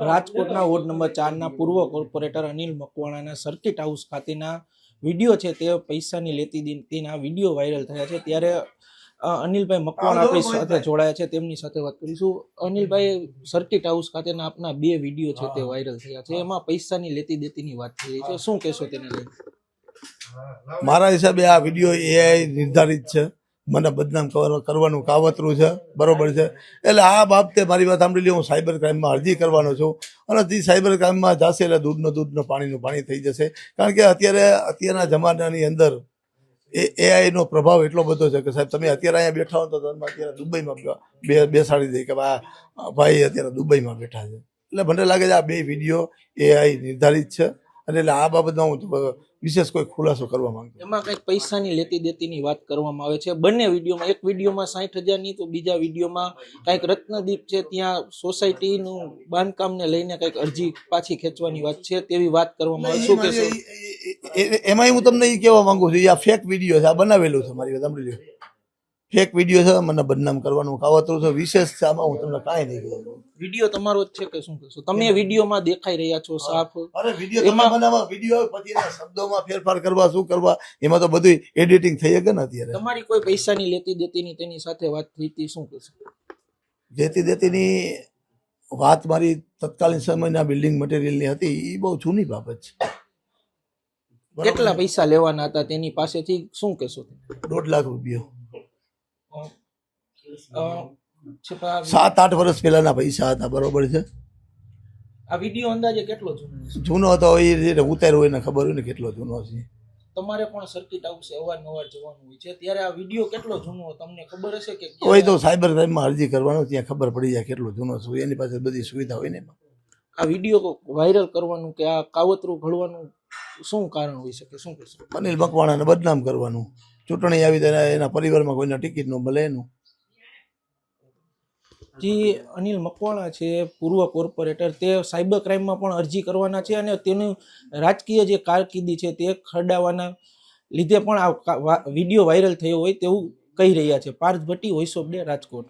રાજકોટના ward number 4ના પૂર્વ corporator Anil મકવાણાના circuit house ખાતેના વિડીયો છે તે પૈસાની લેતી દેતીના વિડીયો વાયરલ થયા છે। ત્યારે અનિલભાઈ મકવાણા આપણી સાથે જોડાયા છે, તેમની સાથે વાત કરીશું। અનિલભાઈ, સર્કિટ હાઉસ ખાતેના આપના 2 વિડીયો છે તે વાયરલ થયા છે, એમાં પૈસાની લેતી દેતીની વાત થઈ રહી છે, શું કહેશો તેને લઈને? મારા હિસાબે આ વિડીયો એઆઈ નિર્ધારિત છે, મને બદનામ કરવાનું કાવતરું છે, બરોબર છે। એટલે આ બાબતે મારી વાત સાંભળી લો, હું સાયબર ક્રાઇમમાં અરજી કરવાનો છું અને જે સાયબર ક્રાઇમમાં જશે એટલે દૂધનો પાણીનું પાણી થઈ જશે। કારણ કે અત્યારના જમાનાની અંદર એઆઈ નો પ્રભાવ એટલો બધો છે કે સાહેબ, તમે અત્યારે અહીંયા બેઠા હો તો તમે અત્યારે દુબઈમાં બેસાડી દે કે ભાઈ અત્યારે દુબઈમાં બેઠા છે। એટલે મને લાગે છે આ 2 વિડીયો એઆઈ નિર્ધારિત છે અને એટલે આ બાબતમાં હું વિશેષ કોઈ ખુલાસો કરવા માંગુ છું। એમાં કંઈક પૈસાની લેતી દેતીની વાત કરવામાં આવે છે બંને વિડીયોમાં। એક વિડીયોમાં 60,000ની તો બીજા વિડીયોમાં કંઈક રત્નદીપ છે ત્યાં સોસાયટીનું બાંધકામને લઈને કંઈક અરજી પાછી ખેંચવાની વાત છે તેવી વાત કરવામાં આવે। શું કહેશો? એમાં હું તમને એ કહેવા માંગુ છું, આ ફેક વિડીયો છે, આ બનાવેલું છે, મારી વાત સાંભળી લો, ફેક વિડીયો છે, મને બદનામ કરવાનું કાવતરું છે, વિશેષ છે, આમાં હું તમને કાંઈ નહીં કહું। વિડીયો તમારો જ છે કે શું કહેશો? તમે વિડીયોમાં દેખાઈ રહ્યા છો સાફ। અરે વિડીયો એમાં વિડીયો પછી એના શબ્દોમાં ફેરફાર કરવા શું કરવા, એમાં તો બધું એડિટિંગ થઈ શકે ને અત્યારે। તમારી કોઈ પૈસાની લેતી દેતીની તેની સાથે વાત થઈ હતી, શું કહેશો? લેતી દેતીની વાત મારી તત્કાલીન સમયના બિલ્ડિંગ મટીરિયલની હતી, એ બહુ જૂની બાબત છે। કેટલા પૈસા લેવાના હતા તેની પાસેથી, શું કહેશો? 1.5 લાખ રૂપિયા, 7-8 વર્ષ પહેલાના પૈસા હતા, બરોબર છે। આ વિડીયો અંદાજે કેટલો જૂનો હતો, એ રીતે ઉતાર્યો એને ખબર હોય ને કેટલો જૂનો છે। તમારે પણ સર્કિટ હાઉસ અવારનવાર જવાનું હોય છે, ત્યારે આ વિડીયો કેટલો જૂનો તમને ખબર હશે કે? કોઈ તો સાયબર ક્રાઇમમાં અરજી કરવાનો, ત્યાં ખબર પડી જાય કેટલો જૂનો છે, એની પાસે બધી સુવિધા હોય ને એમાં। આ વિડીયો વાયરલ કરવાનું કે આ કાવતરું ઘડવાનું શું કારણ હોઈ શકે, શું કહેશો? અનિલ મકવાણાને બદનામ કરવાનું, ચૂંટણી આવી ત્યારે એના પરિવારમાં કોઈને ટિકિટ ન મળે એનું। જે અનિલ મકવાણા છે પૂર્વ કોર્પોરેટર, તે સાયબર ક્રાઇમમાં પણ અરજી કરવાના છે અને તેનું રાજકીય જે કારકિર્દી છે તે ખરડાવવાના લીધે પણ આ વિડીયો વાયરલ થયો હોય તેવું કહી રહ્યા છે। Parth Bhatti, voice of day, Rajkot.